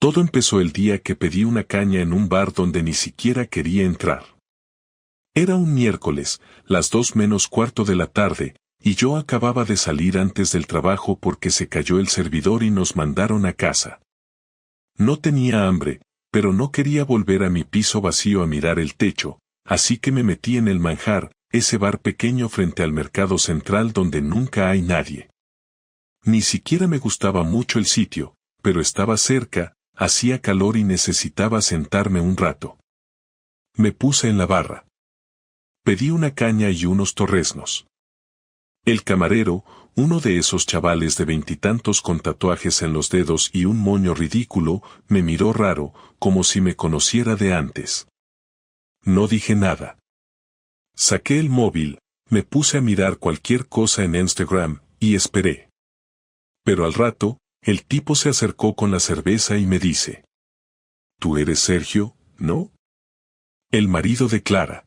Todo empezó el día que pedí una caña en un bar donde ni siquiera quería entrar. Era un miércoles, las 2:45 de la tarde, y yo acababa de salir antes del trabajo porque se cayó el servidor y nos mandaron a casa. No tenía hambre, pero no quería volver a mi piso vacío a mirar el techo, así que me metí en el Manjar, ese bar pequeño frente al mercado central donde nunca hay nadie. Ni siquiera me gustaba mucho el sitio, pero estaba cerca, hacía calor y necesitaba sentarme un rato. Me puse en la barra. Pedí una caña y unos torreznos. El camarero, uno de esos chavales de 20 con tatuajes en los dedos y un moño ridículo, me miró raro, como si me conociera de antes. No dije nada. Saqué el móvil, me puse a mirar cualquier cosa en Instagram, y esperé. Pero al rato, el tipo se acercó con la cerveza y me dice: «¿Tú eres Sergio, no? El marido de Clara».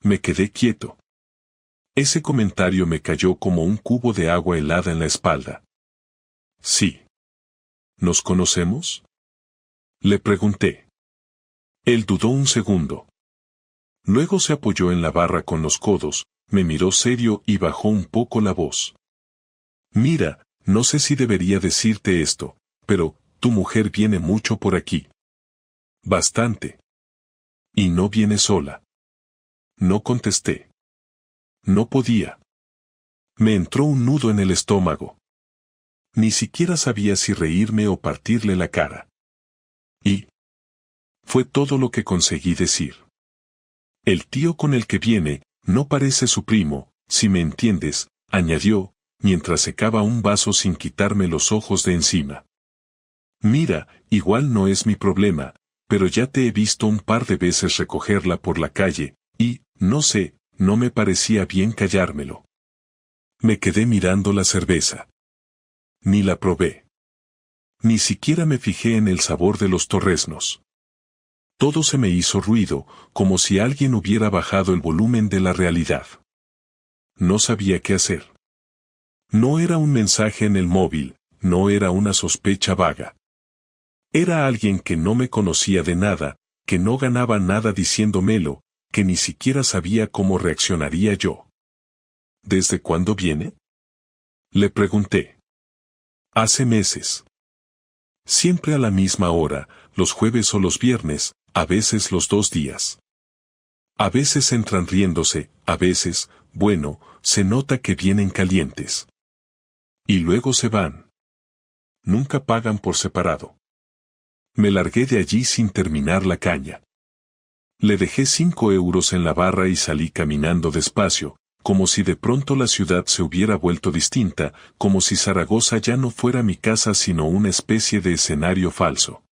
Me quedé quieto. Ese comentario me cayó como un cubo de agua helada en la espalda. «Sí. ¿Nos conocemos?», le pregunté. Él dudó un segundo. Luego se apoyó en la barra con los codos, me miró serio y bajó un poco la voz. «Mira, no sé si debería decirte esto, pero tu mujer viene mucho por aquí». «Bastante». «Y no viene sola». No contesté. No podía. Me entró un nudo en el estómago. Ni siquiera sabía si reírme o partirle la cara. Y fue todo lo que conseguí decir. «El tío con el que viene, no parece su primo, si me entiendes», añadió, mientras secaba un vaso sin quitarme los ojos de encima. «Mira, igual no es mi problema, pero ya te he visto un par de veces recogerla por la calle, y, no sé, no me parecía bien callármelo». Me quedé mirando la cerveza. Ni la probé. Ni siquiera me fijé en el sabor de los torreznos. Todo se me hizo ruido, como si alguien hubiera bajado el volumen de la realidad. No sabía qué hacer. No era un mensaje en el móvil, no era una sospecha vaga. Era alguien que no me conocía de nada, que no ganaba nada diciéndomelo, que ni siquiera sabía cómo reaccionaría yo. «¿Desde cuándo viene?», le pregunté. «Hace meses. Siempre a la misma hora, los jueves o los viernes, a veces los 2 días. A veces entran riéndose, a veces, bueno, se nota que vienen calientes. Y luego se van. Nunca pagan por separado». Me largué de allí sin terminar la caña. Le dejé 5 euros en la barra y salí caminando despacio, como si de pronto la ciudad se hubiera vuelto distinta, como si Zaragoza ya no fuera mi casa sino una especie de escenario falso.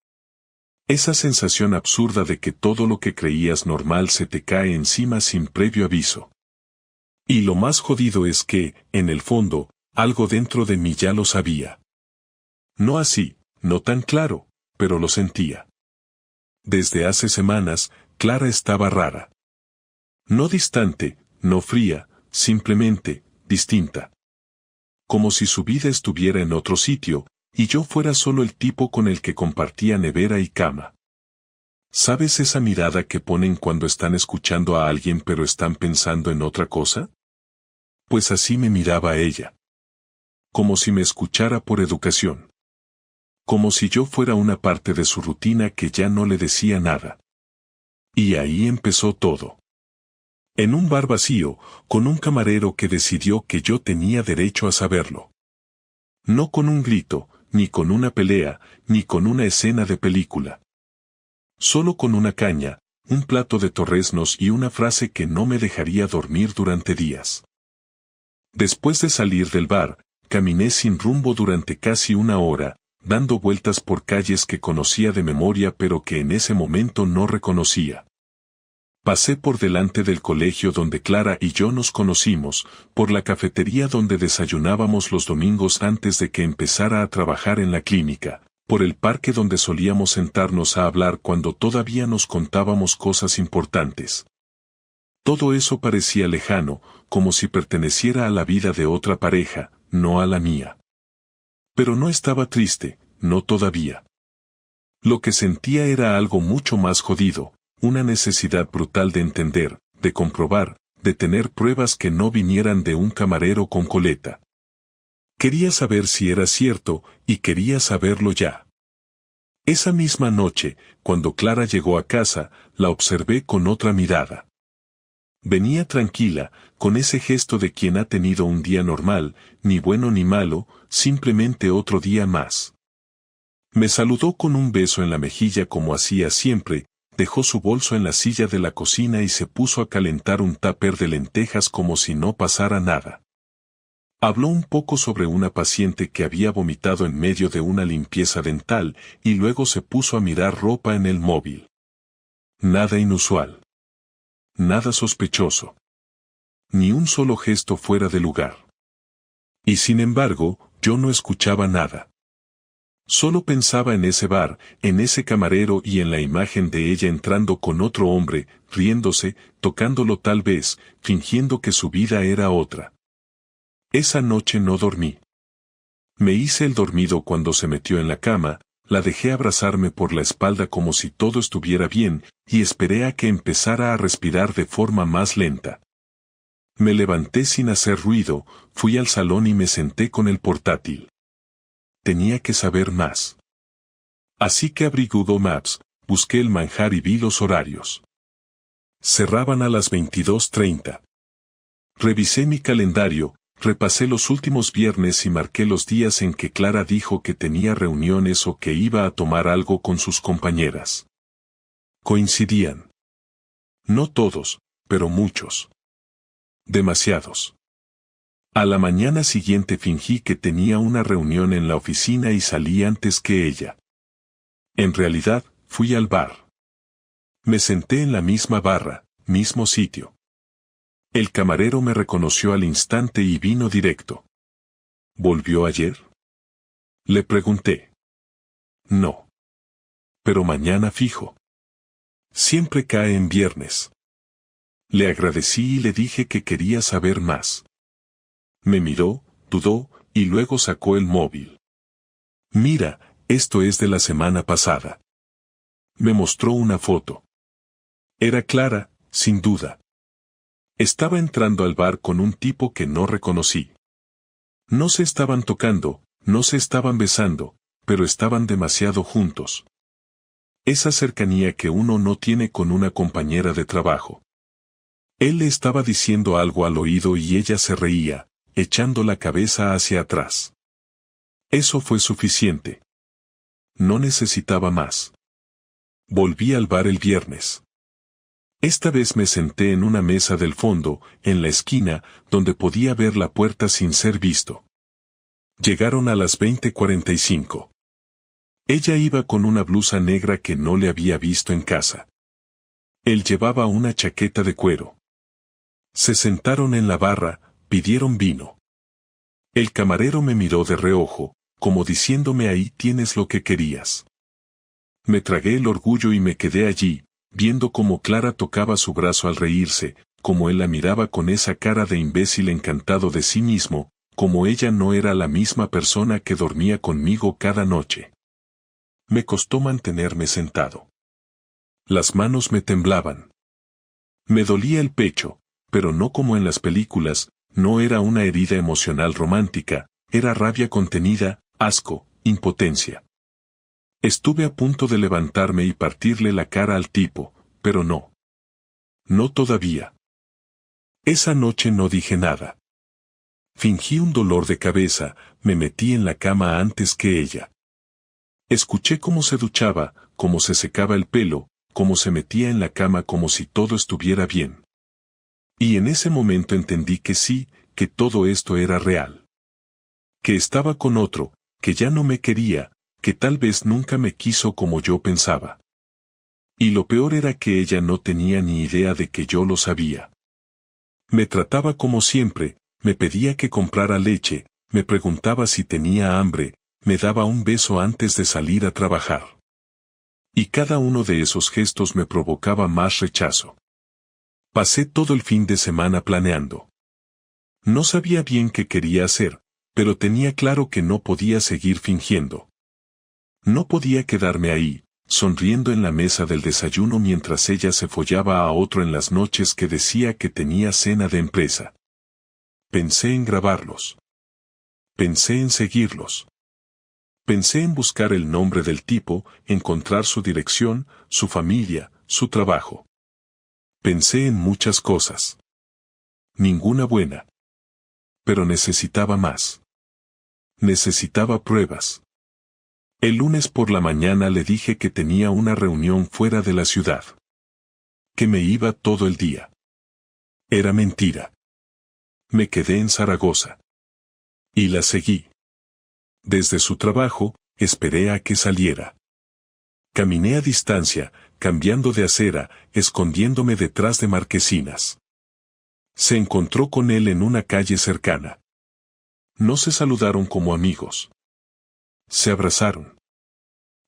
Esa sensación absurda de que todo lo que creías normal se te cae encima sin previo aviso. Y lo más jodido es que, en el fondo, algo dentro de mí ya lo sabía. No así, no tan claro, pero lo sentía. Desde hace semanas, Clara estaba rara. No distante, no fría, simplemente, distinta. Como si su vida estuviera en otro sitio, y yo fuera solo el tipo con el que compartía nevera y cama. ¿Sabes esa mirada que ponen cuando están escuchando a alguien pero están pensando en otra cosa? Pues así me miraba ella. Como si me escuchara por educación. Como si yo fuera una parte de su rutina que ya no le decía nada. Y ahí empezó todo. En un bar vacío, con un camarero que decidió que yo tenía derecho a saberlo. No con un grito, ni con una pelea, ni con una escena de película. Solo con una caña, un plato de torreznos y una frase que no me dejaría dormir durante días. Después de salir del bar, caminé sin rumbo durante casi 1 hora, dando vueltas por calles que conocía de memoria pero que en ese momento no reconocía. Pasé por delante del colegio donde Clara y yo nos conocimos, por la cafetería donde desayunábamos los domingos antes de que empezara a trabajar en la clínica, por el parque donde solíamos sentarnos a hablar cuando todavía nos contábamos cosas importantes. Todo eso parecía lejano, como si perteneciera a la vida de otra pareja, no a la mía. Pero no estaba triste, no todavía. Lo que sentía era algo mucho más jodido, una necesidad brutal de entender, de comprobar, de tener pruebas que no vinieran de un camarero con coleta. Quería saber si era cierto, y quería saberlo ya. Esa misma noche, cuando Clara llegó a casa, la observé con otra mirada. Venía tranquila, con ese gesto de quien ha tenido un día normal, ni bueno ni malo, simplemente otro día más. Me saludó con un beso en la mejilla como hacía siempre, dejó su bolso en la silla de la cocina y se puso a calentar un tupper de lentejas como si no pasara nada. Habló un poco sobre una paciente que había vomitado en medio de una limpieza dental y luego se puso a mirar ropa en el móvil. Nada inusual. Nada sospechoso. Ni un solo gesto fuera de lugar. Y sin embargo, yo no escuchaba nada. Solo pensaba en ese bar, en ese camarero y en la imagen de ella entrando con otro hombre, riéndose, tocándolo tal vez, fingiendo que su vida era otra. Esa noche no dormí. Me hice el dormido cuando se metió en la cama, la dejé abrazarme por la espalda como si todo estuviera bien, y esperé a que empezara a respirar de forma más lenta. Me levanté sin hacer ruido, fui al salón y me senté con el portátil. Tenía que saber más. Así que abrí Google Maps, busqué el manjar y vi los horarios. Cerraban a las 22:30. Revisé mi calendario, repasé los últimos viernes y marqué los días en que Clara dijo que tenía reuniones o que iba a tomar algo con sus compañeras. Coincidían. No todos, pero muchos. Demasiados. A la mañana siguiente fingí que tenía una reunión en la oficina y salí antes que ella. En realidad, fui al bar. Me senté en la misma barra, mismo sitio. El camarero me reconoció al instante y vino directo. ¿Volvió ayer? Le pregunté. No. Pero mañana fijo. Siempre cae en viernes. Le agradecí y le dije que quería saber más. Me miró, dudó, y luego sacó el móvil. Mira, esto es de la semana pasada. Me mostró una foto. Era Clara, sin duda. Estaba entrando al bar con un tipo que no reconocí. No se estaban tocando, no se estaban besando, pero estaban demasiado juntos. Esa cercanía que uno no tiene con una compañera de trabajo. Él le estaba diciendo algo al oído y ella se reía, echando la cabeza hacia atrás. Eso fue suficiente. No necesitaba más. Volví al bar el viernes. Esta vez me senté en una mesa del fondo, en la esquina, donde podía ver la puerta sin ser visto. Llegaron a las 20:45. Ella iba con una blusa negra que no le había visto en casa. Él llevaba una chaqueta de cuero. Se sentaron en la barra, pidieron vino. El camarero me miró de reojo, como diciéndome ahí tienes lo que querías. Me tragué el orgullo y me quedé allí, viendo cómo Clara tocaba su brazo al reírse, como él la miraba con esa cara de imbécil encantado de sí mismo, como ella no era la misma persona que dormía conmigo cada noche. Me costó mantenerme sentado. Las manos me temblaban. Me dolía el pecho, pero no como en las películas, no era una herida emocional romántica, era rabia contenida, asco, impotencia. Estuve a punto de levantarme y partirle la cara al tipo, pero no. No todavía. Esa noche no dije nada. Fingí un dolor de cabeza, me metí en la cama antes que ella. Escuché cómo se duchaba, cómo se secaba el pelo, cómo se metía en la cama como si todo estuviera bien. Y en ese momento entendí que sí, que todo esto era real. Que estaba con otro, que ya no me quería, que tal vez nunca me quiso como yo pensaba. Y lo peor era que ella no tenía ni idea de que yo lo sabía. Me trataba como siempre, me pedía que comprara leche, me preguntaba si tenía hambre, me daba un beso antes de salir a trabajar. Y cada uno de esos gestos me provocaba más rechazo. Pasé todo el fin de semana planeando. No sabía bien qué quería hacer, pero tenía claro que no podía seguir fingiendo. No podía quedarme ahí, sonriendo en la mesa del desayuno mientras ella se follaba a otro en las noches que decía que tenía cena de empresa. Pensé en grabarlos. Pensé en seguirlos. Pensé en buscar el nombre del tipo, encontrar su dirección, su familia, su trabajo. Pensé en muchas cosas. Ninguna buena. Pero necesitaba más. Necesitaba pruebas. El lunes por la mañana le dije que tenía una reunión fuera de la ciudad. Que me iba todo el día. Era mentira. Me quedé en Zaragoza. Y la seguí. Desde su trabajo, esperé a que saliera. Caminé a distancia, cambiando de acera, escondiéndome detrás de marquesinas. Se encontró con él en una calle cercana. No se saludaron como amigos. Se abrazaron.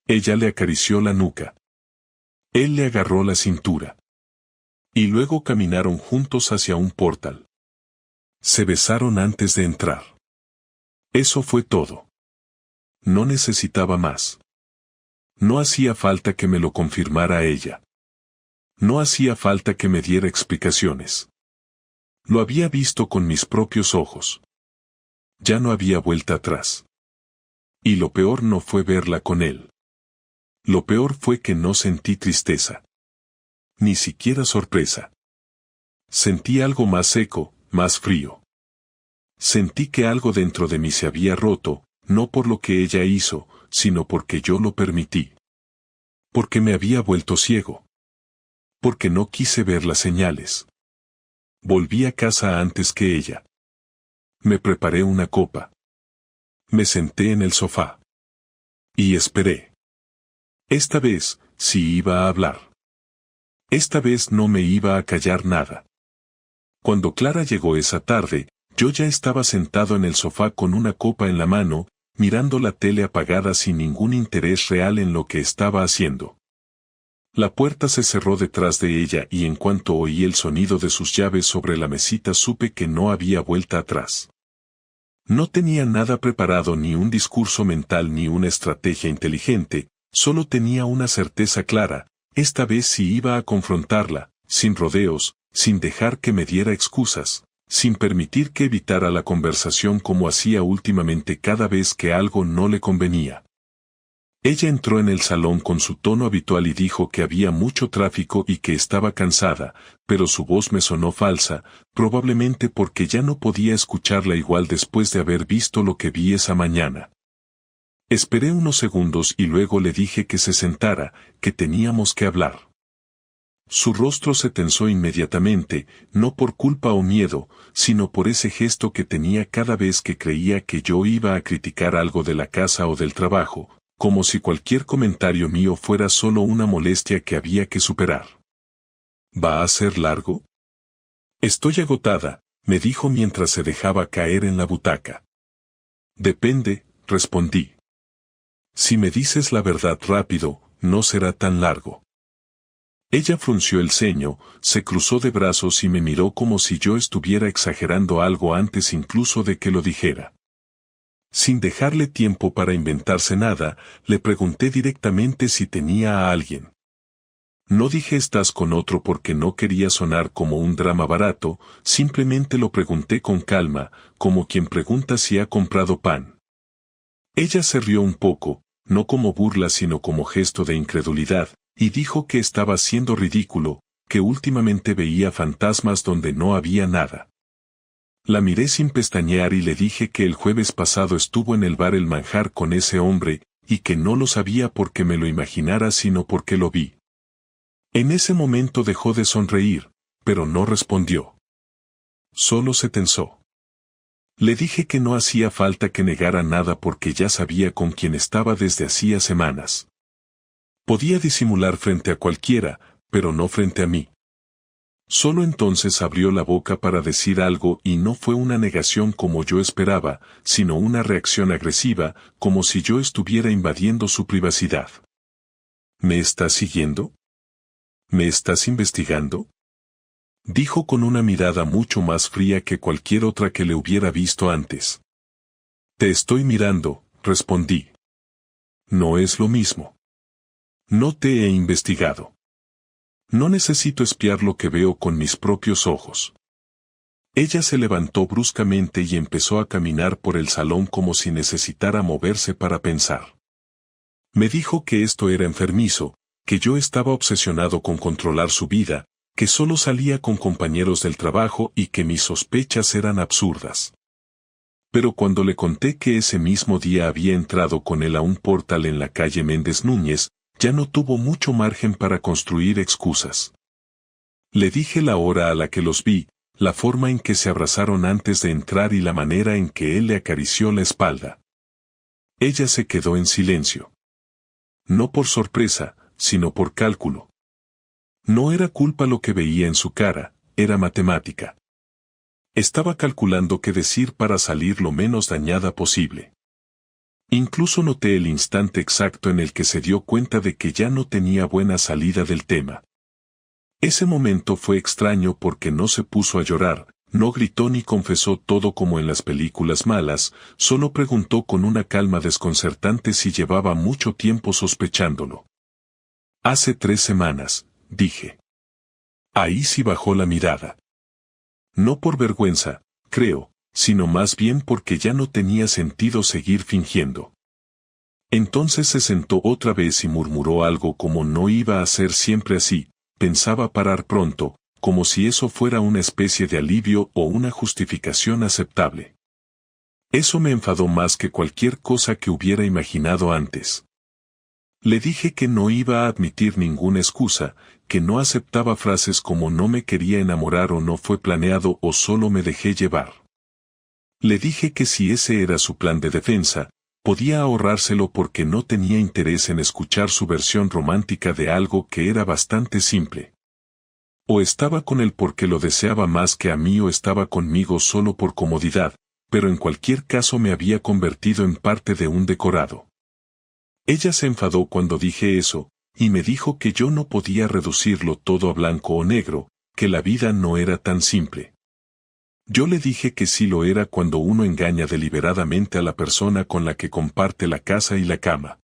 Ella le acarició la nuca. Él le agarró la cintura. Y luego caminaron juntos hacia un portal. Se besaron antes de entrar. Eso fue todo. No necesitaba más. No hacía falta que me lo confirmara ella. No hacía falta que me diera explicaciones. Lo había visto con mis propios ojos. Ya no había vuelta atrás. Y lo peor no fue verla con él. Lo peor fue que no sentí tristeza. Ni siquiera sorpresa. Sentí algo más seco, más frío. Sentí que algo dentro de mí se había roto, no por lo que ella hizo, sino porque yo lo permití. Porque me había vuelto ciego. Porque no quise ver las señales. Volví a casa antes que ella. Me preparé una copa. Me senté en el sofá. Y esperé. Esta vez, sí iba a hablar. Esta vez no me iba a callar nada. Cuando Clara llegó esa tarde, yo ya estaba sentado en el sofá con una copa en la mano, mirando la tele apagada sin ningún interés real en lo que estaba haciendo. La puerta se cerró detrás de ella y en cuanto oí el sonido de sus llaves sobre la mesita supe que no había vuelta atrás. No tenía nada preparado, ni un discurso mental ni una estrategia inteligente, solo tenía una certeza clara, esta vez sí iba a confrontarla, sin rodeos, sin dejar que me diera excusas, sin permitir que evitara la conversación como hacía últimamente cada vez que algo no le convenía. Ella entró en el salón con su tono habitual y dijo que había mucho tráfico y que estaba cansada, pero su voz me sonó falsa, probablemente porque ya no podía escucharla igual después de haber visto lo que vi esa mañana. Esperé unos segundos y luego le dije que se sentara, que teníamos que hablar. Su rostro se tensó inmediatamente, no por culpa o miedo, sino por ese gesto que tenía cada vez que creía que yo iba a criticar algo de la casa o del trabajo, como si cualquier comentario mío fuera solo una molestia que había que superar. ¿Va a ser largo? Estoy agotada, me dijo mientras se dejaba caer en la butaca. Depende, respondí. Si me dices la verdad rápido, no será tan largo. Ella frunció el ceño, se cruzó de brazos y me miró como si yo estuviera exagerando algo antes incluso de que lo dijera. Sin dejarle tiempo para inventarse nada, le pregunté directamente si tenía a alguien. No dije estás con otro porque no quería sonar como un drama barato, simplemente lo pregunté con calma, como quien pregunta si ha comprado pan. Ella se rió un poco, no como burla sino como gesto de incredulidad, y dijo que estaba siendo ridículo, que últimamente veía fantasmas donde no había nada. La miré sin pestañear y le dije que el jueves pasado estuvo en el bar El Manjar con ese hombre, y que no lo sabía porque me lo imaginara sino porque lo vi. En ese momento dejó de sonreír, pero no respondió. Solo se tensó. Le dije que no hacía falta que negara nada porque ya sabía con quién estaba desde hacía semanas. Podía disimular frente a cualquiera, pero no frente a mí. Solo entonces abrió la boca para decir algo y no fue una negación como yo esperaba, sino una reacción agresiva, como si yo estuviera invadiendo su privacidad. ¿Me estás siguiendo? ¿Me estás investigando? Dijo con una mirada mucho más fría que cualquier otra que le hubiera visto antes. Te estoy mirando, respondí. No es lo mismo. No te he investigado. No necesito espiar lo que veo con mis propios ojos. Ella se levantó bruscamente y empezó a caminar por el salón como si necesitara moverse para pensar. Me dijo que esto era enfermizo, que yo estaba obsesionado con controlar su vida, que solo salía con compañeros del trabajo y que mis sospechas eran absurdas. Pero cuando le conté que ese mismo día había entrado con él a un portal en la calle Méndez Núñez, ya no tuvo mucho margen para construir excusas. Le dije la hora a la que los vi, la forma en que se abrazaron antes de entrar y la manera en que él le acarició la espalda. Ella se quedó en silencio. No por sorpresa, sino por cálculo. No era culpa lo que veía en su cara, era matemática. Estaba calculando qué decir para salir lo menos dañada posible. Incluso noté el instante exacto en el que se dio cuenta de que ya no tenía buena salida del tema. Ese momento fue extraño porque no se puso a llorar, no gritó ni confesó todo como en las películas malas, solo preguntó con una calma desconcertante si llevaba mucho tiempo sospechándolo. Hace 3 semanas, dije. Ahí sí bajó la mirada. No por vergüenza, creo, sino más bien porque ya no tenía sentido seguir fingiendo. Entonces se sentó otra vez y murmuró algo como no iba a ser siempre así, pensaba parar pronto, como si eso fuera una especie de alivio o una justificación aceptable. Eso me enfadó más que cualquier cosa que hubiera imaginado antes. Le dije que no iba a admitir ninguna excusa, que no aceptaba frases como no me quería enamorar o no fue planeado o solo me dejé llevar. Le dije que si ese era su plan de defensa, podía ahorrárselo porque no tenía interés en escuchar su versión romántica de algo que era bastante simple. O estaba con él porque lo deseaba más que a mí o estaba conmigo solo por comodidad, pero en cualquier caso me había convertido en parte de un decorado. Ella se enfadó cuando dije eso, y me dijo que yo no podía reducirlo todo a blanco o negro, que la vida no era tan simple. Yo le dije que sí lo era cuando uno engaña deliberadamente a la persona con la que comparte la casa y la cama.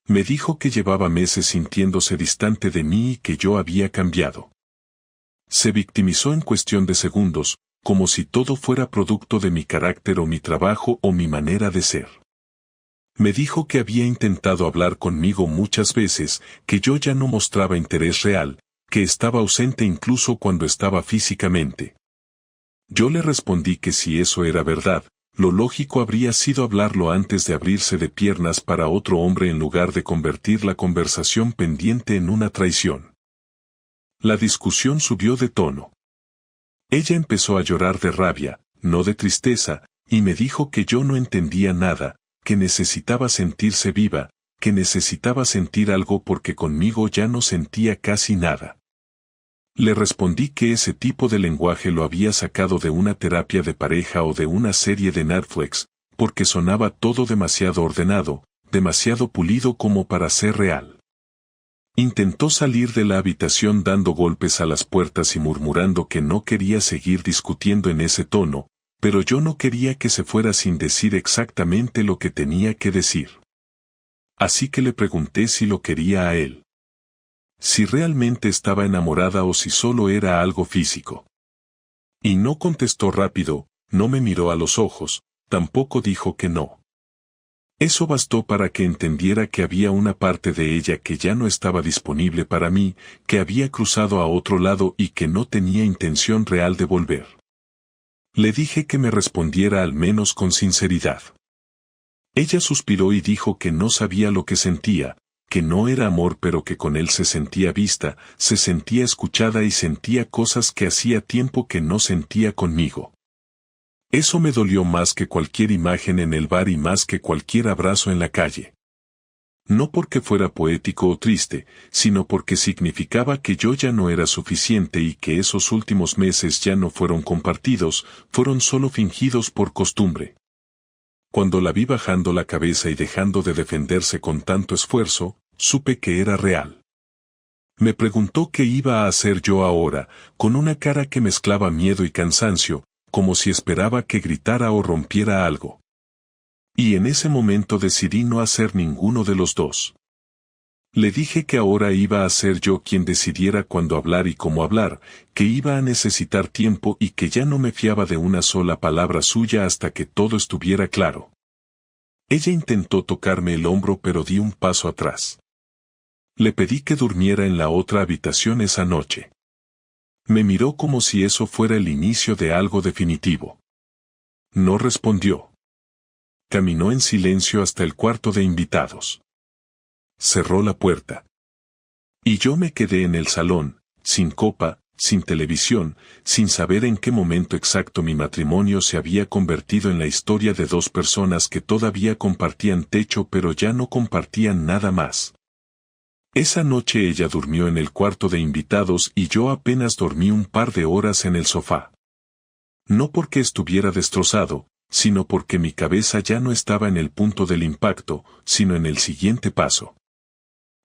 Me dijo que llevaba meses sintiéndose distante de mí y que yo había cambiado. Se victimizó en cuestión de segundos, como si todo fuera producto de mi carácter o mi trabajo o mi manera de ser. Me dijo que había intentado hablar conmigo muchas veces, que yo ya no mostraba interés real, que estaba ausente incluso cuando estaba físicamente. Yo le respondí que si eso era verdad, lo lógico habría sido hablarlo antes de abrirse de piernas para otro hombre en lugar de convertir la conversación pendiente en una traición. La discusión subió de tono. Ella empezó a llorar de rabia, no de tristeza, y me dijo que yo no entendía nada, que necesitaba sentirse viva, que necesitaba sentir algo porque conmigo ya no sentía casi nada. Le respondí que ese tipo de lenguaje lo había sacado de una terapia de pareja o de una serie de Netflix, porque sonaba todo demasiado ordenado, demasiado pulido como para ser real. Intentó salir de la habitación dando golpes a las puertas y murmurando que no quería seguir discutiendo en ese tono, pero yo no quería que se fuera sin decir exactamente lo que tenía que decir. Así que le pregunté si lo quería a él. Si realmente estaba enamorada o si solo era algo físico. Y no contestó rápido, no me miró a los ojos, tampoco dijo que no. Eso bastó para que entendiera que había una parte de ella que ya no estaba disponible para mí, que había cruzado a otro lado y que no tenía intención real de volver. Le dije que me respondiera al menos con sinceridad. Ella suspiró y dijo que no sabía lo que sentía, que no era amor pero que con él se sentía vista, se sentía escuchada y sentía cosas que hacía tiempo que no sentía conmigo. Eso me dolió más que cualquier imagen en el bar y más que cualquier abrazo en la calle. No porque fuera poético o triste, sino porque significaba que yo ya no era suficiente y que esos últimos meses ya no fueron compartidos, fueron solo fingidos por costumbre. Cuando la vi bajando la cabeza y dejando de defenderse con tanto esfuerzo, supe que era real. Me preguntó qué iba a hacer yo ahora, con una cara que mezclaba miedo y cansancio, como si esperaba que gritara o rompiera algo. Y en ese momento decidí no hacer ninguno de los dos. Le dije que ahora iba a ser yo quien decidiera cuándo hablar y cómo hablar, que iba a necesitar tiempo y que ya no me fiaba de una sola palabra suya hasta que todo estuviera claro. Ella intentó tocarme el hombro pero di un paso atrás. Le pedí que durmiera en la otra habitación esa noche. Me miró como si eso fuera el inicio de algo definitivo. No respondió. Caminó en silencio hasta el cuarto de invitados. Cerró la puerta. Y yo me quedé en el salón, sin copa, sin televisión, sin saber en qué momento exacto mi matrimonio se había convertido en la historia de dos personas que todavía compartían techo pero ya no compartían nada más. Esa noche ella durmió en el cuarto de invitados y yo apenas dormí un par de horas en el sofá. No porque estuviera destrozado, sino porque mi cabeza ya no estaba en el punto del impacto, sino en el siguiente paso.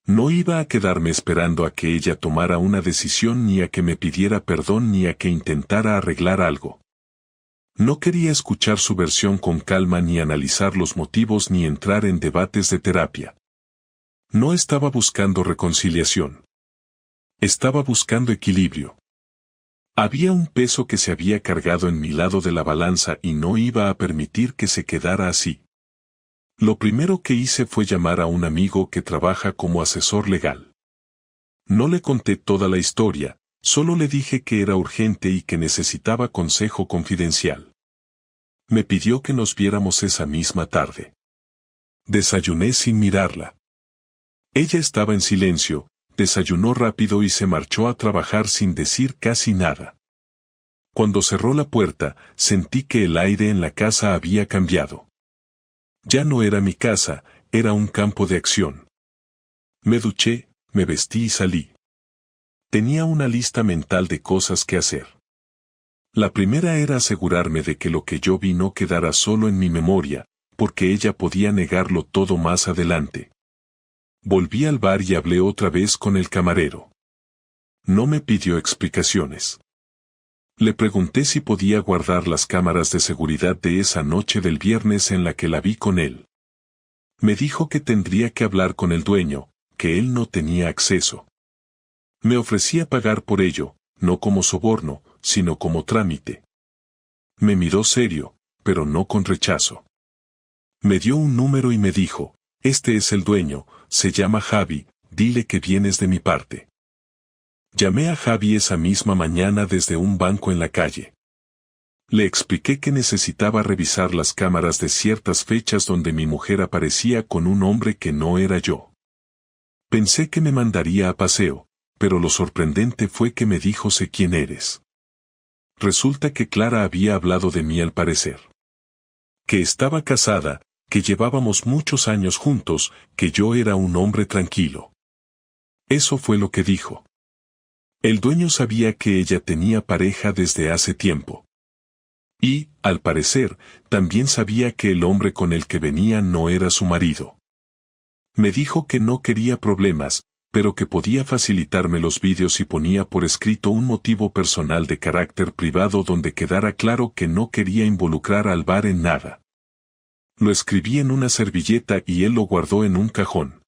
No iba a quedarme esperando a que ella tomara una decisión ni a que me pidiera perdón ni a que intentara arreglar algo. No quería escuchar su versión con calma ni analizar los motivos ni entrar en debates de terapia. No estaba buscando reconciliación. Estaba buscando equilibrio. Había un peso que se había cargado en mi lado de la balanza y no iba a permitir que se quedara así. Lo primero que hice fue llamar a un amigo que trabaja como asesor legal. No le conté toda la historia, solo le dije que era urgente y que necesitaba consejo confidencial. Me pidió que nos viéramos esa misma tarde. Desayuné sin mirarla. Ella estaba en silencio, desayunó rápido y se marchó a trabajar sin decir casi nada. Cuando cerró la puerta, sentí que el aire en la casa había cambiado. Ya no era mi casa, era un campo de acción. Me duché, me vestí y salí. Tenía una lista mental de cosas que hacer. La primera era asegurarme de que lo que yo vi no quedara solo en mi memoria, porque ella podía negarlo todo más adelante. Volví al bar y hablé otra vez con el camarero. No me pidió explicaciones. Le pregunté si podía guardar las cámaras de seguridad de esa noche del viernes en la que la vi con él. Me dijo que tendría que hablar con el dueño, que él no tenía acceso. Me ofrecía pagar por ello, no como soborno, sino como trámite. Me miró serio, pero no con rechazo. Me dio un número y me dijo, este es el dueño, se llama Javi, dile que vienes de mi parte. Llamé a Javi esa misma mañana desde un banco en la calle. Le expliqué que necesitaba revisar las cámaras de ciertas fechas donde mi mujer aparecía con un hombre que no era yo. Pensé que me mandaría a paseo, pero lo sorprendente fue que me dijo sé quién eres. Resulta que Clara había hablado de mí al parecer. Que estaba casada, que llevábamos muchos años juntos, que yo era un hombre tranquilo. Eso fue lo que dijo. El dueño sabía que ella tenía pareja desde hace tiempo. Y, al parecer, también sabía que el hombre con el que venía no era su marido. Me dijo que no quería problemas, pero que podía facilitarme los vídeos y ponía por escrito un motivo personal de carácter privado donde quedara claro que no quería involucrar al bar en nada. Lo escribí en una servilleta y él lo guardó en un cajón.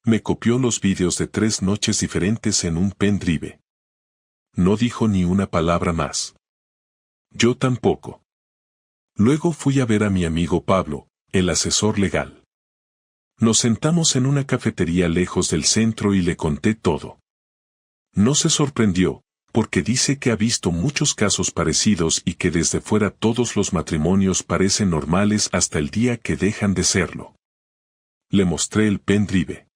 Me copió los vídeos de 3 noches diferentes en un pendrive. No dijo ni una palabra más. Yo tampoco. Luego fui a ver a mi amigo Pablo, el asesor legal. Nos sentamos en una cafetería lejos del centro y le conté todo. No se sorprendió, porque dice que ha visto muchos casos parecidos y que desde fuera todos los matrimonios parecen normales hasta el día que dejan de serlo. Le mostré el pendrive.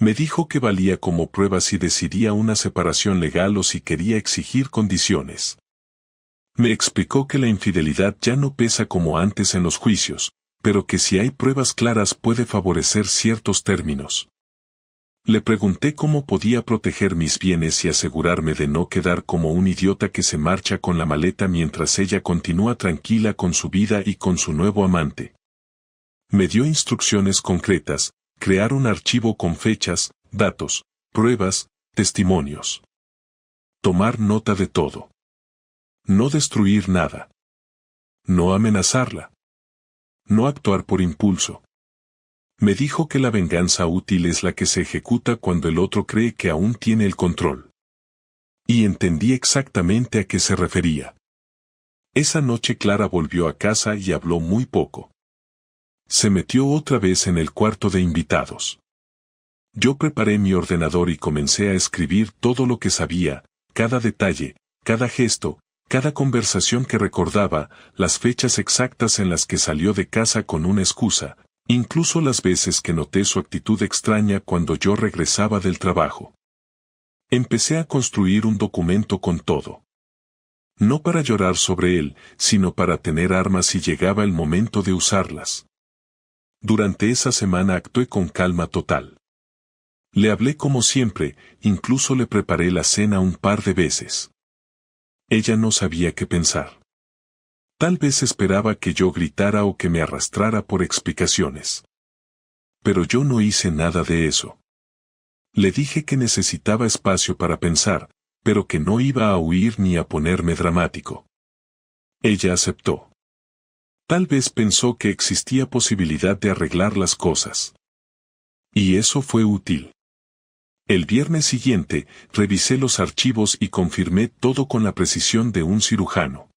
Me dijo que valía como prueba si decidía una separación legal o si quería exigir condiciones. Me explicó que la infidelidad ya no pesa como antes en los juicios, pero que si hay pruebas claras puede favorecer ciertos términos. Le pregunté cómo podía proteger mis bienes y asegurarme de no quedar como un idiota que se marcha con la maleta mientras ella continúa tranquila con su vida y con su nuevo amante. Me dio instrucciones concretas: crear un archivo con fechas, datos, pruebas, testimonios. Tomar nota de todo. No destruir nada. No amenazarla. No actuar por impulso. Me dijo que la venganza útil es la que se ejecuta cuando el otro cree que aún tiene el control. Y entendí exactamente a qué se refería. Esa noche Clara volvió a casa y habló muy poco. Se metió otra vez en el cuarto de invitados. Yo preparé mi ordenador y comencé a escribir todo lo que sabía, cada detalle, cada gesto, cada conversación que recordaba, las fechas exactas en las que salió de casa con una excusa, incluso las veces que noté su actitud extraña cuando yo regresaba del trabajo. Empecé a construir un documento con todo. No para llorar sobre él, sino para tener armas si llegaba el momento de usarlas. Durante esa semana actué con calma total. Le hablé como siempre, incluso le preparé la cena un par de veces. Ella no sabía qué pensar. Tal vez esperaba que yo gritara o que me arrastrara por explicaciones. Pero yo no hice nada de eso. Le dije que necesitaba espacio para pensar, pero que no iba a huir ni a ponerme dramático. Ella aceptó. Tal vez pensó que existía posibilidad de arreglar las cosas. Y eso fue útil. El viernes siguiente, revisé los archivos y confirmé todo con la precisión de un cirujano.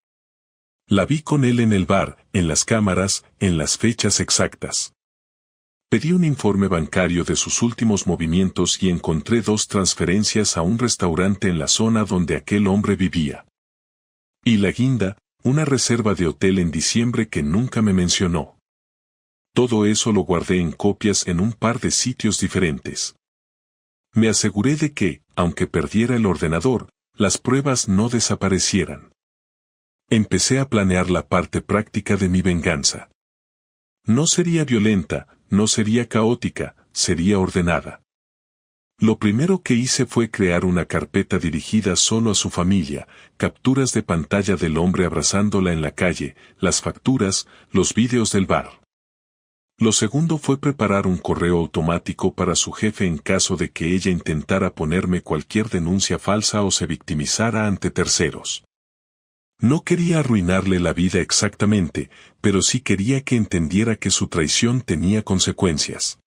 La vi con él en el bar, en las cámaras, en las fechas exactas. Pedí un informe bancario de sus últimos movimientos y encontré 2 transferencias a un restaurante en la zona donde aquel hombre vivía. Y la guinda, una reserva de hotel en diciembre que nunca me mencionó. Todo eso lo guardé en copias en un par de sitios diferentes. Me aseguré de que, aunque perdiera el ordenador, las pruebas no desaparecieran. Empecé a planear la parte práctica de mi venganza. No sería violenta, no sería caótica, sería ordenada. Lo primero que hice fue crear una carpeta dirigida solo a su familia, capturas de pantalla del hombre abrazándola en la calle, las facturas, los vídeos del bar. Lo segundo fue preparar un correo automático para su jefe en caso de que ella intentara ponerme cualquier denuncia falsa o se victimizara ante terceros. No quería arruinarle la vida exactamente, pero sí quería que entendiera que su traición tenía consecuencias.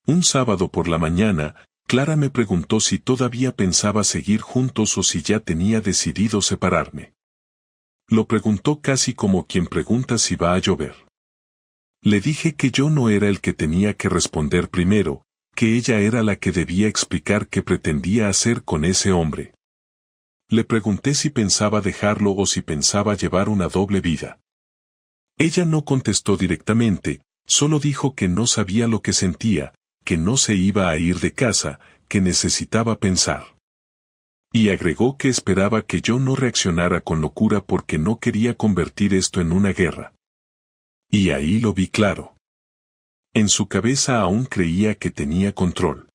Un sábado por la mañana, Clara me preguntó si todavía pensaba seguir juntos o si ya tenía decidido separarme. Lo preguntó casi como quien pregunta si va a llover. Le dije que yo no era el que tenía que responder primero, que ella era la que debía explicar qué pretendía hacer con ese hombre. Le pregunté si pensaba dejarlo o si pensaba llevar una doble vida. Ella no contestó directamente, solo dijo que no sabía lo que sentía, que no se iba a ir de casa, que necesitaba pensar. Y agregó que esperaba que yo no reaccionara con locura porque no quería convertir esto en una guerra. Y ahí lo vi claro. En su cabeza aún creía que tenía control.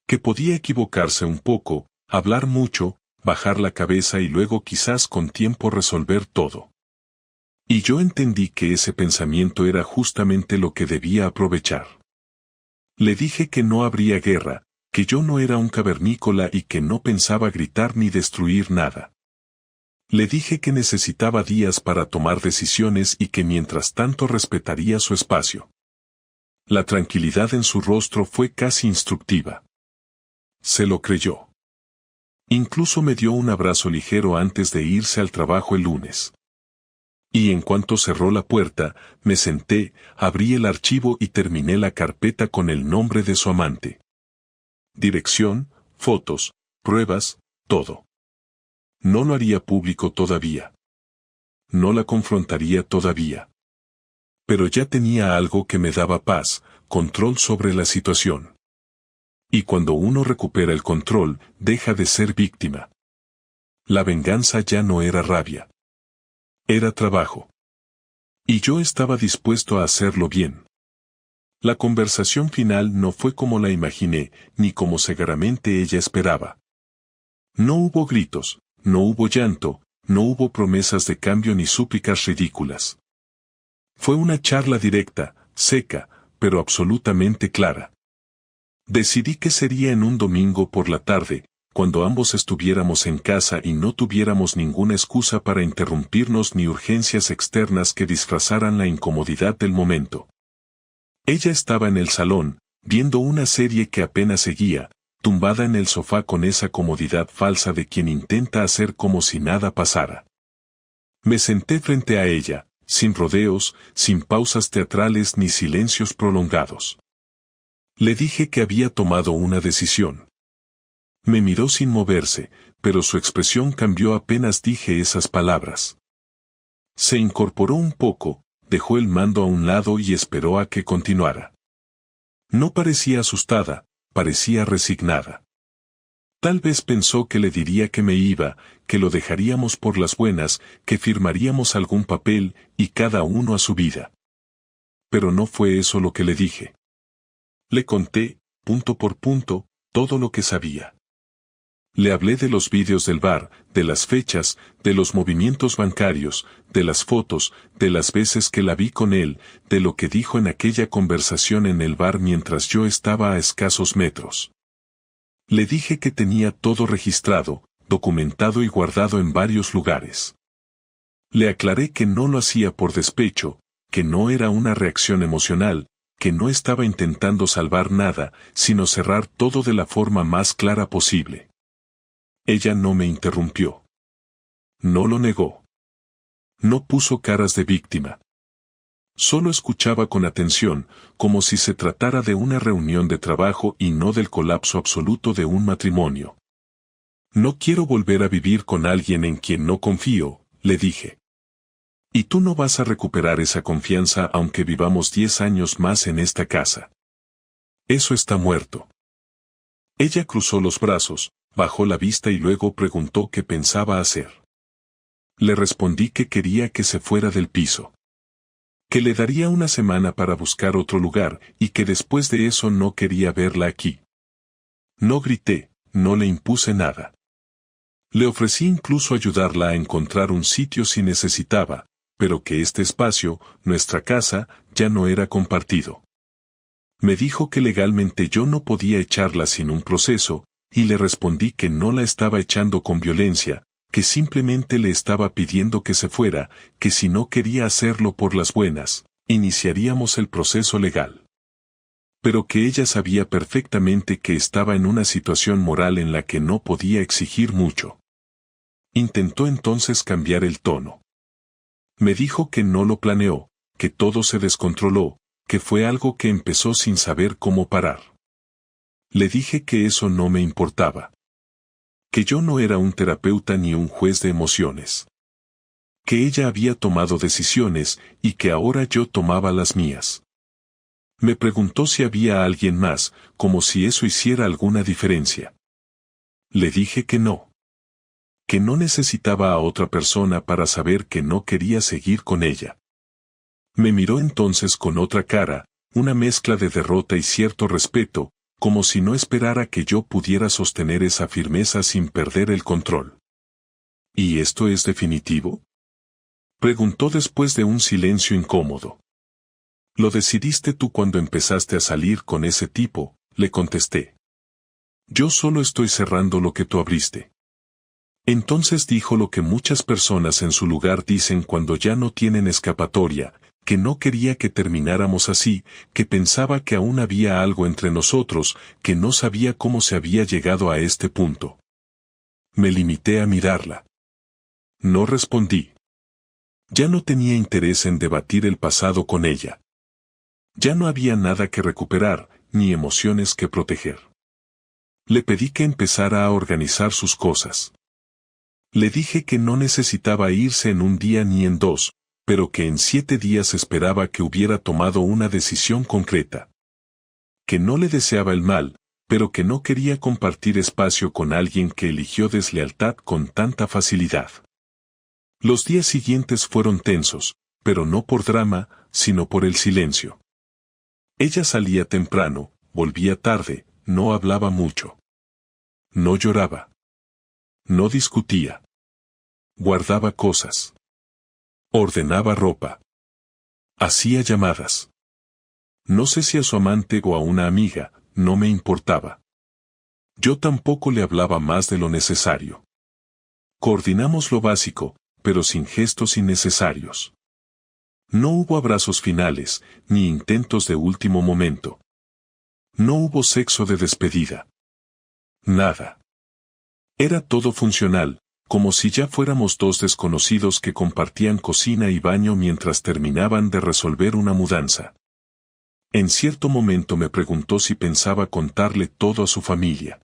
Que podía equivocarse un poco, hablar mucho, bajar la cabeza y luego quizás con tiempo resolver todo. Y yo entendí que ese pensamiento era justamente lo que debía aprovechar. Le dije que no habría guerra, que yo no era un cavernícola y que no pensaba gritar ni destruir nada. Le dije que necesitaba días para tomar decisiones y que mientras tanto respetaría su espacio. La tranquilidad en su rostro fue casi instructiva. Se lo creyó. Incluso me dio un abrazo ligero antes de irse al trabajo el lunes. Y en cuanto cerró la puerta, me senté, abrí el archivo y terminé la carpeta con el nombre de su amante. Dirección, fotos, pruebas, todo. No lo haría público todavía. No la confrontaría todavía. Pero ya tenía algo que me daba paz, control sobre la situación. Y cuando uno recupera el control, deja de ser víctima. La venganza ya no era rabia. Era trabajo. Y yo estaba dispuesto a hacerlo bien. La conversación final no fue como la imaginé, ni como seguramente ella esperaba. No hubo gritos, no hubo llanto, no hubo promesas de cambio ni súplicas ridículas. Fue una charla directa, seca, pero absolutamente clara. Decidí que sería en un domingo por la tarde, cuando ambos estuviéramos en casa y no tuviéramos ninguna excusa para interrumpirnos ni urgencias externas que disfrazaran la incomodidad del momento. Ella estaba en el salón, viendo una serie que apenas seguía, tumbada en el sofá con esa comodidad falsa de quien intenta hacer como si nada pasara. Me senté frente a ella, sin rodeos, sin pausas teatrales ni silencios prolongados. Le dije que había tomado una decisión. Me miró sin moverse, pero su expresión cambió apenas dije esas palabras. Se incorporó un poco, dejó el mando a un lado y esperó a que continuara. No parecía asustada, parecía resignada. Tal vez pensó que le diría que me iba, que lo dejaríamos por las buenas, que firmaríamos algún papel, y cada uno a su vida. Pero no fue eso lo que le dije. Le conté, punto por punto, todo lo que sabía. Le hablé de los vídeos del bar, de las fechas, de los movimientos bancarios, de las fotos, de las veces que la vi con él, de lo que dijo en aquella conversación en el bar mientras yo estaba a escasos metros. Le dije que tenía todo registrado, documentado y guardado en varios lugares. Le aclaré que no lo hacía por despecho, que no era una reacción emocional, que no estaba intentando salvar nada, sino cerrar todo de la forma más clara posible. Ella no me interrumpió. No lo negó. No puso caras de víctima. Solo escuchaba con atención, como si se tratara de una reunión de trabajo y no del colapso absoluto de un matrimonio. No quiero volver a vivir con alguien en quien no confío, le dije. Y tú no vas a recuperar esa confianza aunque vivamos 10 años más en esta casa. Eso está muerto. Ella cruzó los brazos, bajó la vista y luego preguntó qué pensaba hacer. Le respondí que quería que se fuera del piso. Que le daría una semana para buscar otro lugar y que después de eso no quería verla aquí. No grité, no le impuse nada. Le ofrecí incluso ayudarla a encontrar un sitio si necesitaba, pero que este espacio, nuestra casa, ya no era compartido. Me dijo que legalmente yo no podía echarla sin un proceso, y le respondí que no la estaba echando con violencia, que simplemente le estaba pidiendo que se fuera, que si no quería hacerlo por las buenas, iniciaríamos el proceso legal. Pero que ella sabía perfectamente que estaba en una situación moral en la que no podía exigir mucho. Intentó entonces cambiar el tono. Me dijo que no lo planeó, que todo se descontroló, que fue algo que empezó sin saber cómo parar. Le dije que eso no me importaba. Que yo no era un terapeuta ni un juez de emociones. Que ella había tomado decisiones y que ahora yo tomaba las mías. Me preguntó si había alguien más, como si eso hiciera alguna diferencia. Le dije que no. Que no necesitaba a otra persona para saber que no quería seguir con ella. Me miró entonces con otra cara, una mezcla de derrota y cierto respeto, como si no esperara que yo pudiera sostener esa firmeza sin perder el control. ¿Y esto es definitivo?, preguntó después de un silencio incómodo. Lo decidiste tú cuando empezaste a salir con ese tipo, le contesté. Yo solo estoy cerrando lo que tú abriste. Entonces dijo lo que muchas personas en su lugar dicen cuando ya no tienen escapatoria, que no quería que termináramos así, que pensaba que aún había algo entre nosotros, que no sabía cómo se había llegado a este punto. Me limité a mirarla. No respondí. Ya no tenía interés en debatir el pasado con ella. Ya no había nada que recuperar, ni emociones que proteger. Le pedí que empezara a organizar sus cosas. Le dije que no necesitaba irse en un día ni en dos, pero que en 7 días esperaba que hubiera tomado una decisión concreta. Que no le deseaba el mal, pero que no quería compartir espacio con alguien que eligió deslealtad con tanta facilidad. Los días siguientes fueron tensos, pero no por drama, sino por el silencio. Ella salía temprano, volvía tarde, no hablaba mucho. No lloraba. No discutía. Guardaba cosas. Ordenaba ropa. Hacía llamadas. No sé si a su amante o a una amiga, no me importaba. Yo tampoco le hablaba más de lo necesario. Coordinamos lo básico, pero sin gestos innecesarios. No hubo abrazos finales, ni intentos de último momento. No hubo sexo de despedida. Nada. Era todo funcional, como si ya fuéramos dos desconocidos que compartían cocina y baño mientras terminaban de resolver una mudanza. En cierto momento me preguntó si pensaba contarle todo a su familia.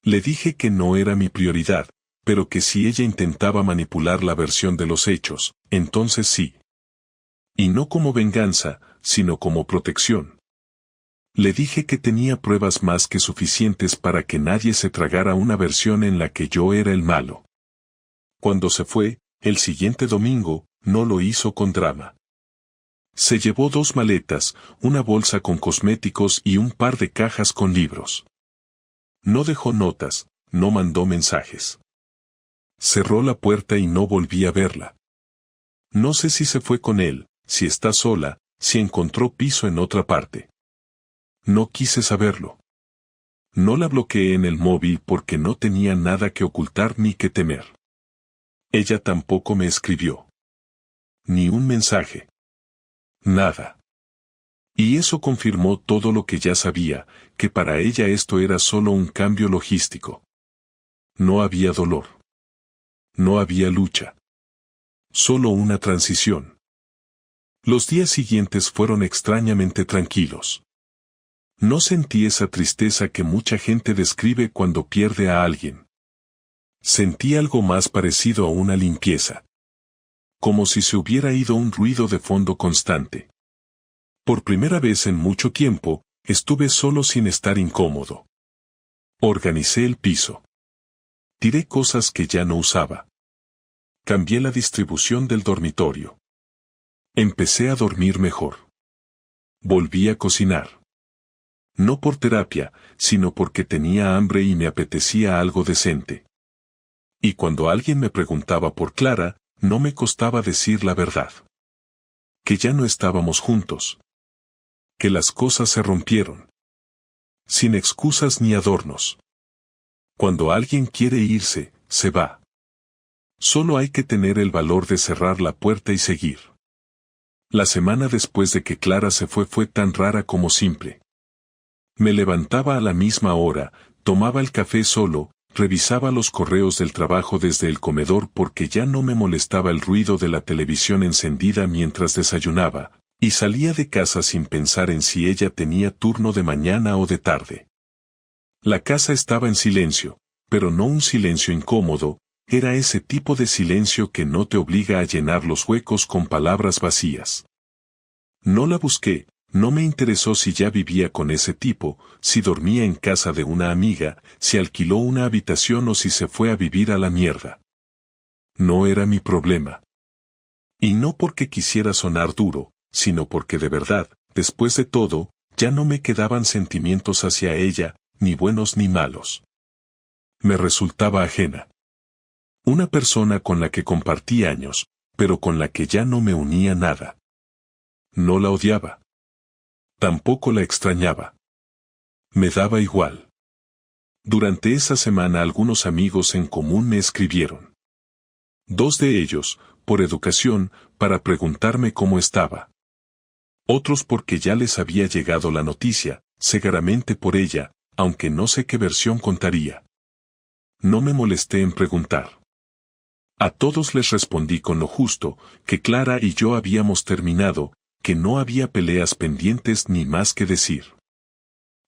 Le dije que no era mi prioridad, pero que si ella intentaba manipular la versión de los hechos, entonces sí. Y no como venganza, sino como protección. Le dije que tenía pruebas más que suficientes para que nadie se tragara una versión en la que yo era el malo. Cuando se fue, el siguiente domingo, no lo hizo con drama. Se llevó 2 maletas, una bolsa con cosméticos y un par de cajas con libros. No dejó notas, no mandó mensajes. Cerró la puerta y no volví a verla. No sé si se fue con él, si está sola, si encontró piso en otra parte. No quise saberlo. No la bloqueé en el móvil porque no tenía nada que ocultar ni que temer. Ella tampoco me escribió. Ni un mensaje. Nada. Y eso confirmó todo lo que ya sabía, que para ella esto era solo un cambio logístico. No había dolor. No había lucha. Solo una transición. Los días siguientes fueron extrañamente tranquilos. No sentí esa tristeza que mucha gente describe cuando pierde a alguien. Sentí algo más parecido a una limpieza. Como si se hubiera ido un ruido de fondo constante. Por primera vez en mucho tiempo, estuve solo sin estar incómodo. Organicé el piso. Tiré cosas que ya no usaba. Cambié la distribución del dormitorio. Empecé a dormir mejor. Volví a cocinar. No por terapia, sino porque tenía hambre y me apetecía algo decente. Y cuando alguien me preguntaba por Clara, no me costaba decir la verdad. Que ya no estábamos juntos. Que las cosas se rompieron. Sin excusas ni adornos. Cuando alguien quiere irse, se va. Solo hay que tener el valor de cerrar la puerta y seguir. La semana después de que Clara se fue tan rara como simple. Me levantaba a la misma hora, tomaba el café solo, revisaba los correos del trabajo desde el comedor porque ya no me molestaba el ruido de la televisión encendida mientras desayunaba, y salía de casa sin pensar en si ella tenía turno de mañana o de tarde. La casa estaba en silencio, pero no un silencio incómodo, era ese tipo de silencio que no te obliga a llenar los huecos con palabras vacías. No la busqué. No me interesó si ya vivía con ese tipo, si dormía en casa de una amiga, si alquiló una habitación o si se fue a vivir a la mierda. No era mi problema. Y no porque quisiera sonar duro, sino porque de verdad, después de todo, ya no me quedaban sentimientos hacia ella, ni buenos ni malos. Me resultaba ajena. Una persona con la que compartí años, pero con la que ya no me unía nada. No la odiaba. Tampoco la extrañaba. Me daba igual. Durante esa semana algunos amigos en común me escribieron. 2 de ellos, por educación, para preguntarme cómo estaba. Otros porque ya les había llegado la noticia, seguramente por ella, aunque no sé qué versión contaría. No me molesté en preguntar. A todos les respondí con lo justo, que Clara y yo habíamos terminado, que no había peleas pendientes ni más que decir.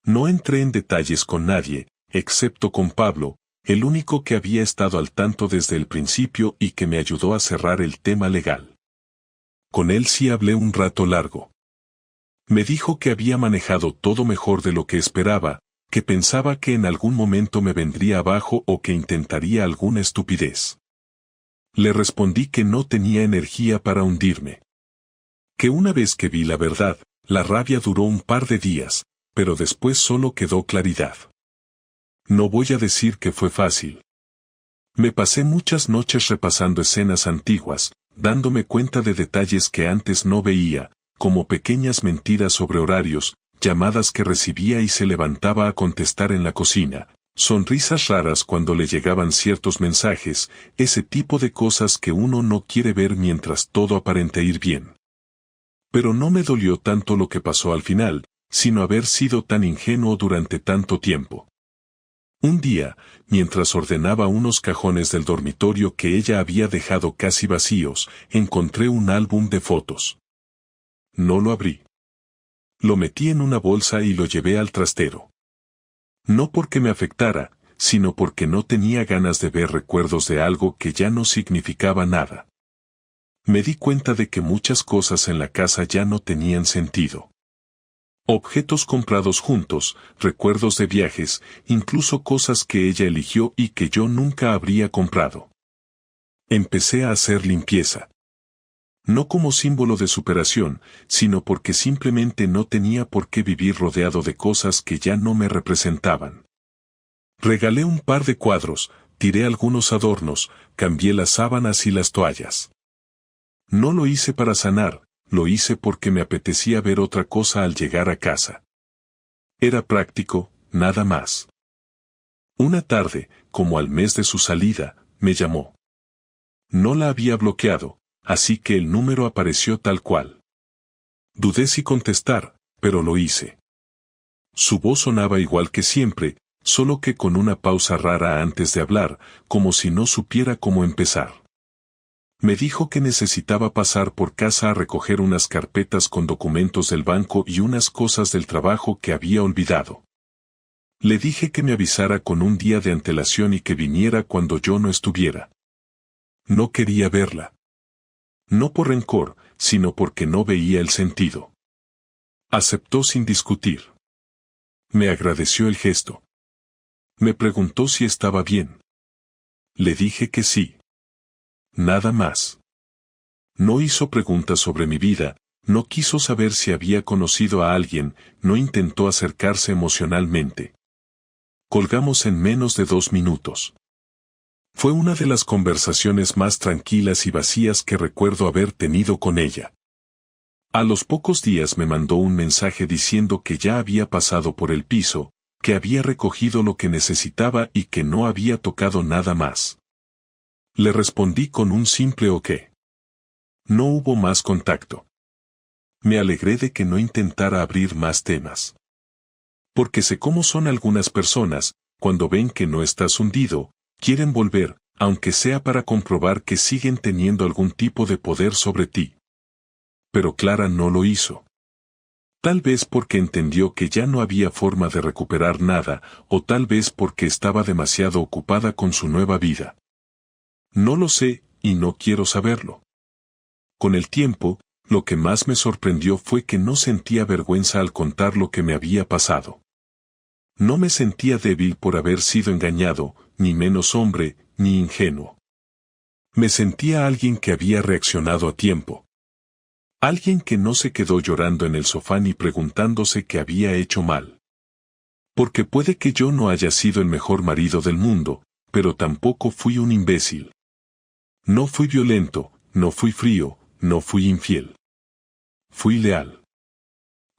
No entré en detalles con nadie, excepto con Pablo, el único que había estado al tanto desde el principio y que me ayudó a cerrar el tema legal. Con él sí hablé un rato largo. Me dijo que había manejado todo mejor de lo que esperaba, que pensaba que en algún momento me vendría abajo o que intentaría alguna estupidez. Le respondí que no tenía energía para hundirme. Que una vez que vi la verdad, la rabia duró un par de días, pero después solo quedó claridad. No voy a decir que fue fácil. Me pasé muchas noches repasando escenas antiguas, dándome cuenta de detalles que antes no veía, como pequeñas mentiras sobre horarios, llamadas que recibía y se levantaba a contestar en la cocina, sonrisas raras cuando le llegaban ciertos mensajes, ese tipo de cosas que uno no quiere ver mientras todo aparente ir bien. Pero no me dolió tanto lo que pasó al final, sino haber sido tan ingenuo durante tanto tiempo. Un día, mientras ordenaba unos cajones del dormitorio que ella había dejado casi vacíos, encontré un álbum de fotos. No lo abrí. Lo metí en una bolsa y lo llevé al trastero. No porque me afectara, sino porque no tenía ganas de ver recuerdos de algo que ya no significaba nada. Me di cuenta de que muchas cosas en la casa ya no tenían sentido. Objetos comprados juntos, recuerdos de viajes, incluso cosas que ella eligió y que yo nunca habría comprado. Empecé a hacer limpieza. No como símbolo de superación, sino porque simplemente no tenía por qué vivir rodeado de cosas que ya no me representaban. Regalé un par de cuadros, tiré algunos adornos, cambié las sábanas y las toallas. No lo hice para sanar, lo hice porque me apetecía ver otra cosa al llegar a casa. Era práctico, nada más. Una tarde, como al mes de su salida, me llamó. No la había bloqueado, así que el número apareció tal cual. Dudé si contestar, pero lo hice. Su voz sonaba igual que siempre, solo que con una pausa rara antes de hablar, como si no supiera cómo empezar. Me dijo que necesitaba pasar por casa a recoger unas carpetas con documentos del banco y unas cosas del trabajo que había olvidado. Le dije que me avisara con un día de antelación y que viniera cuando yo no estuviera. No quería verla. No por rencor, sino porque no veía el sentido. Aceptó sin discutir. Me agradeció el gesto. Me preguntó si estaba bien. Le dije que sí. Nada más. No hizo preguntas sobre mi vida, no quiso saber si había conocido a alguien, no intentó acercarse emocionalmente. Colgamos en menos de 2 minutos. Fue una de las conversaciones más tranquilas y vacías que recuerdo haber tenido con ella. A los pocos días me mandó un mensaje diciendo que ya había pasado por el piso, que había recogido lo que necesitaba y que no había tocado nada más. Le respondí con un simple ok. No hubo más contacto. Me alegré de que no intentara abrir más temas. Porque sé cómo son algunas personas, cuando ven que no estás hundido, quieren volver, aunque sea para comprobar que siguen teniendo algún tipo de poder sobre ti. Pero Clara no lo hizo. Tal vez porque entendió que ya no había forma de recuperar nada, o tal vez porque estaba demasiado ocupada con su nueva vida. No lo sé, y no quiero saberlo. Con el tiempo, lo que más me sorprendió fue que no sentía vergüenza al contar lo que me había pasado. No me sentía débil por haber sido engañado, ni menos hombre, ni ingenuo. Me sentía alguien que había reaccionado a tiempo. Alguien que no se quedó llorando en el sofá ni preguntándose qué había hecho mal. Porque puede que yo no haya sido el mejor marido del mundo, pero tampoco fui un imbécil. No fui violento, no fui frío, no fui infiel. Fui leal.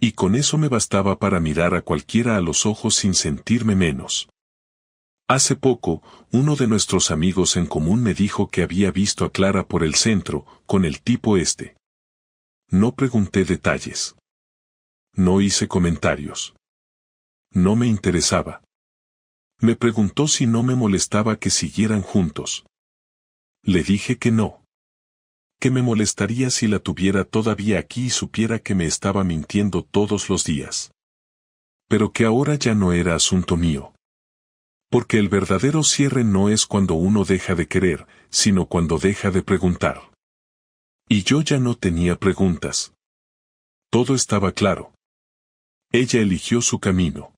Y con eso me bastaba para mirar a cualquiera a los ojos sin sentirme menos. Hace poco, uno de nuestros amigos en común me dijo que había visto a Clara por el centro, con el tipo este. No pregunté detalles. No hice comentarios. No me interesaba. Me preguntó si no me molestaba que siguieran juntos. Le dije que no. Que me molestaría si la tuviera todavía aquí y supiera que me estaba mintiendo todos los días. Pero que ahora ya no era asunto mío. Porque el verdadero cierre no es cuando uno deja de querer, sino cuando deja de preguntar. Y yo ya no tenía preguntas. Todo estaba claro. Ella eligió su camino.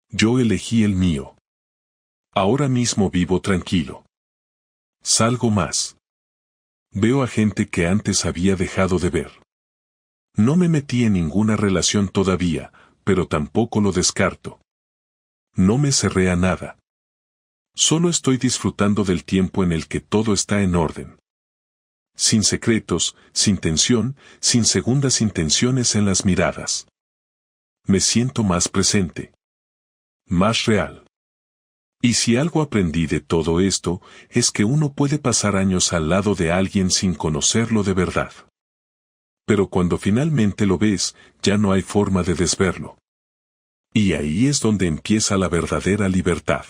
Yo elegí el mío. Ahora mismo vivo tranquilo. Salgo más. Veo a gente que antes había dejado de ver. No me metí en ninguna relación todavía, pero tampoco lo descarto. No me cerré a nada. Solo estoy disfrutando del tiempo en el que todo está en orden. Sin secretos, sin tensión, sin segundas intenciones en las miradas. Me siento más presente. Más real. Y si algo aprendí de todo esto, es que uno puede pasar años al lado de alguien sin conocerlo de verdad. Pero cuando finalmente lo ves, ya no hay forma de desverlo. Y ahí es donde empieza la verdadera libertad.